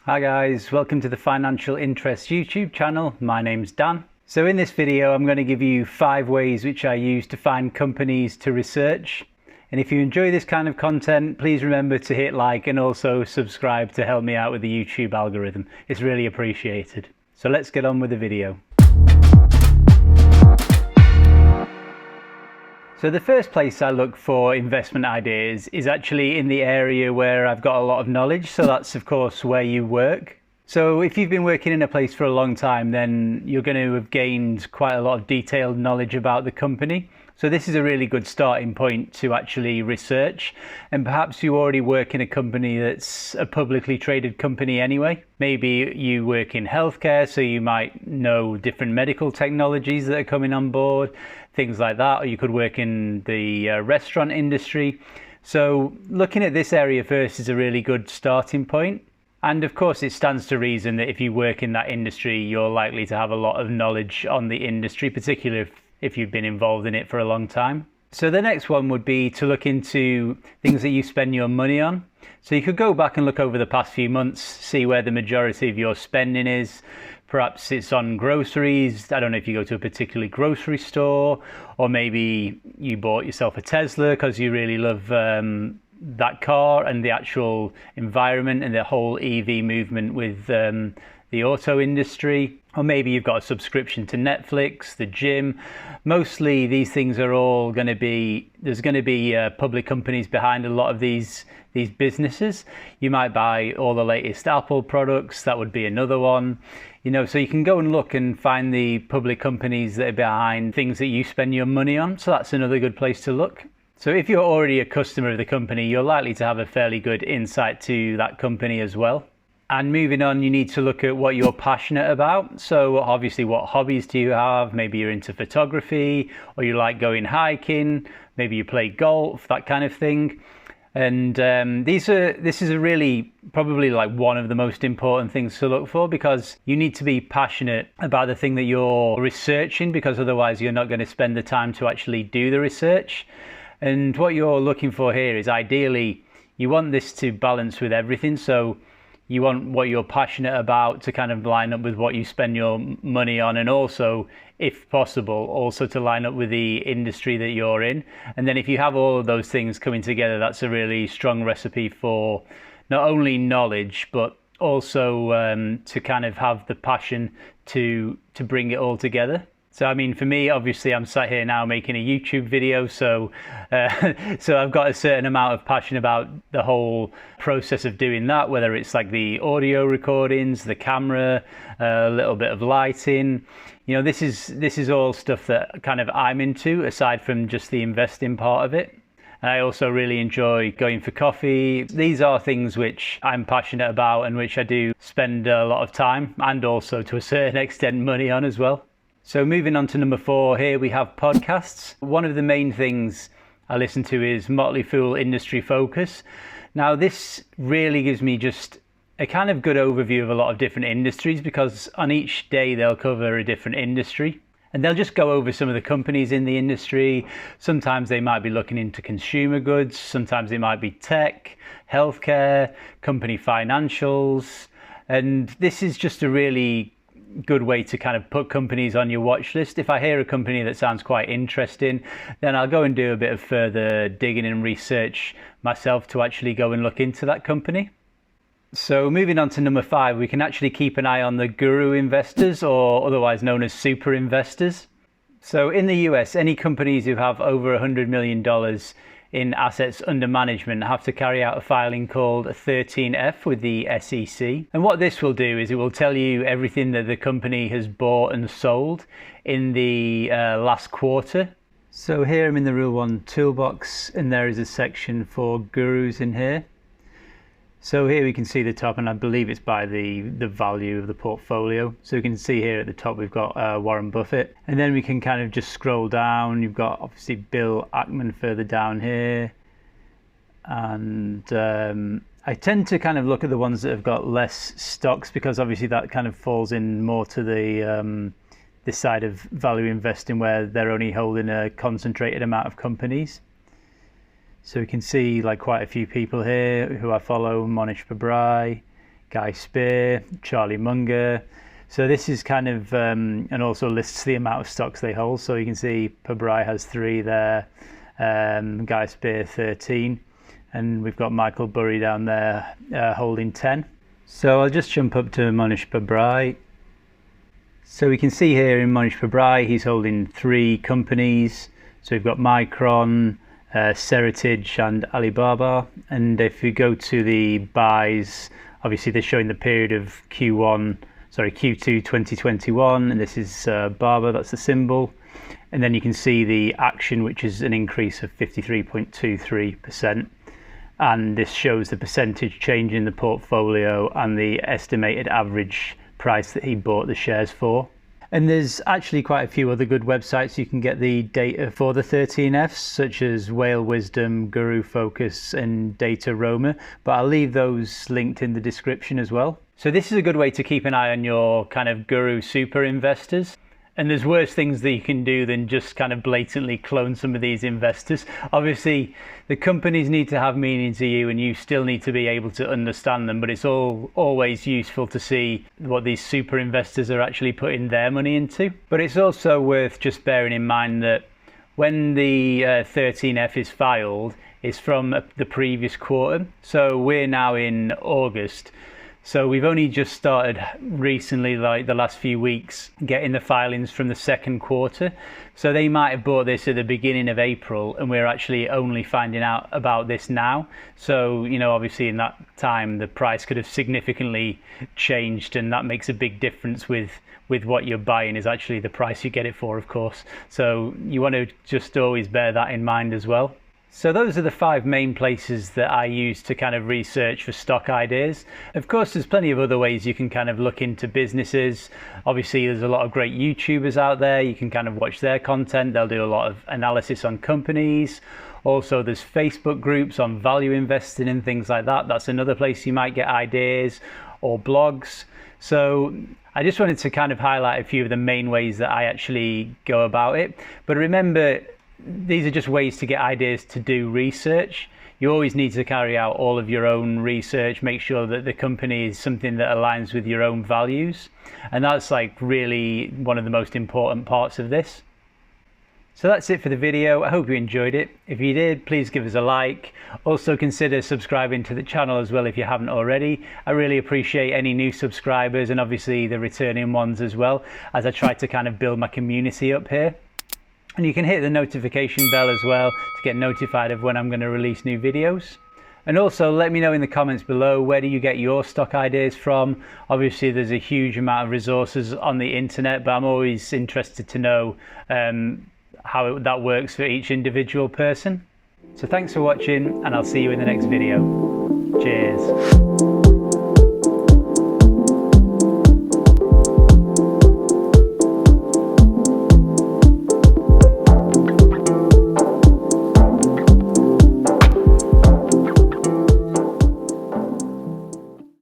Hi guys, welcome to the Financial Interest YouTube channel. My name's Dan. So in this video I'm going to give you 5 ways which I use to find companies to research. And if you enjoy this kind of content, please remember to hit like and also subscribe to help me out with the YouTube algorithm. It's really appreciated. So let's get on with the video. So the first place I look for investment ideas is actually in the area where I've got a lot of knowledge. So that's of course where you work. So if you've been working in a place for a long time, then you're going to have gained quite a lot of detailed knowledge about the company. So this is a really good starting point to actually research. And perhaps you already work in a company that's a publicly traded company anyway. Maybe you work in healthcare, so you might know different medical technologies that are coming on board, things like that. Or you could work in the restaurant industry. So looking at this area first is a really good starting point. And of course, it stands to reason that if you work in that industry, you're likely to have a lot of knowledge on the industry, particularly if you've been involved in it for a long time. So the next one would be to look into things that you spend your money on. So you could go back and look over the past few months, see where the majority of your spending is. Perhaps it's on groceries. I don't know if you go to a particular grocery store, or maybe you bought yourself a Tesla because you really love that car and the actual environment and the whole EV movement with the auto industry. Or maybe you've got a subscription to Netflix, the gym. Mostly these things are all going to be, there's going to be public companies behind a lot of these businesses. You might buy all the latest Apple products, that would be another one. So you can go and look and find the public companies that are behind things that you spend your money on. So that's another good place to look. So if you're already a customer of the company, you're likely to have a fairly good insight to that company as well. And moving on, you need to look at what you're passionate about. So obviously, what hobbies do you have? Maybe you're into photography, or you like going hiking. Maybe you play golf, that kind of thing. And this is a really probably like one of the most important things to look for, because you need to be passionate about the thing that you're researching, because otherwise you're not going to spend the time to actually do the research. And what you're looking for here is, ideally, you want this to balance with everything. So you want what you're passionate about to kind of line up with what you spend your money on, and also, if possible, also to line up with the industry that you're in. And then if you have all of those things coming together, that's a really strong recipe for not only knowledge, but also to kind of have the passion to bring it all together. So, I mean, for me, obviously, I'm sat here now making a YouTube video, so I've got a certain amount of passion about the whole process of doing that, whether it's like the audio recordings, the camera, a little bit of lighting. This is all stuff that kind of I'm into, aside from just the investing part of it. And I also really enjoy going for coffee. These are things which I'm passionate about and which I do spend a lot of time, and also to a certain extent money on as well. So moving on to number 4, here we have podcasts. One of the main things I listen to is Motley Fool Industry Focus. Now this really gives me just a kind of good overview of a lot of different industries, because on each day they'll cover a different industry. And they'll just go over some of the companies in the industry. Sometimes they might be looking into consumer goods. Sometimes it might be tech, healthcare, company financials. And this is just a really good way to kind of put companies on your watch list. If I hear a company that sounds quite interesting, then I'll go and do a bit of further digging and research myself to actually go and look into that company. So moving on to number 5, we can actually keep an eye on the guru investors, or otherwise known as super investors. So in the US, any companies who have over $100 million in assets under management have to carry out a filing called a 13F with the SEC. And what this will do is it will tell you everything that the company has bought and sold in the last quarter. So here I'm in the Real One Toolbox, and there is a section for gurus in here. So here we can see the top, and I believe it's by the value of the portfolio. So we can see here at the top we've got Warren Buffett, and then we can kind of just scroll down. You've got obviously Bill Ackman further down here, and I tend to kind of look at the ones that have got less stocks, because obviously that kind of falls in more to the this side of value investing, where they're only holding a concentrated amount of companies. So we can see like quite a few people here who I follow: Monish Pabrai, Guy Spear, Charlie Munger. So this is kind of, and also lists the amount of stocks they hold. So you can see Pabrai has 3 there, Guy Spear 13, and we've got Michael Burry down there holding 10. So I'll just jump up to Manish Pabrai. So we can see here in Manish Pabrai, he's holding 3 companies. So we've got Micron, Seritage and Alibaba. And if we go to the buys, obviously they're showing the period of Q2 2021, and this is Baba, that's the symbol. And then you can see the action, which is an increase of 53.23%. And this shows the percentage change in the portfolio and the estimated average price that he bought the shares for. And there's actually quite a few other good websites you can get the data for the 13Fs, such as Whale Wisdom, Guru Focus and Data Roma, but I'll leave those linked in the description as well. So this is a good way to keep an eye on your kind of guru super investors. And there's worse things that you can do than just kind of blatantly clone some of these investors. Obviously, the companies need to have meaning to you and you still need to be able to understand them, but it's always useful to see what these super investors are actually putting their money into. But it's also worth just bearing in mind that when the 13F is filed, it's from the previous quarter. So we're now in August. So we've only just started recently, like the last few weeks, getting the filings from the second quarter. So they might have bought this at the beginning of April and we're actually only finding out about this now. So, you know, obviously in that time, the price could have significantly changed, and that makes a big difference with what you're buying is actually the price you get it for, of course. So you want to just always bear that in mind as well. So those are the 5 main places that I use to kind of research for stock ideas. Of course, there's plenty of other ways you can kind of look into businesses. Obviously, there's a lot of great YouTubers out there. You can kind of watch their content. They'll do a lot of analysis on companies. Also, there's Facebook groups on value investing and things like that. That's another place you might get ideas, or blogs. So I just wanted to kind of highlight a few of the main ways that I actually go about it. But remember, these are just ways to get ideas to do research. You always need to carry out all of your own research, make sure that the company is something that aligns with your own values. And that's like really one of the most important parts of this. So that's it for the video. I hope you enjoyed it. If you did, please give us a like. Also consider subscribing to the channel as well if you haven't already. I really appreciate any new subscribers and obviously the returning ones as well, as I try to kind of build my community up here. And you can hit the notification bell as well to get notified of when I'm going to release new videos. And also let me know in the comments below, where do you get your stock ideas from? Obviously there's a huge amount of resources on the internet, but I'm always interested to know how that works for each individual person. So thanks for watching, and I'll see you in the next video. Cheers.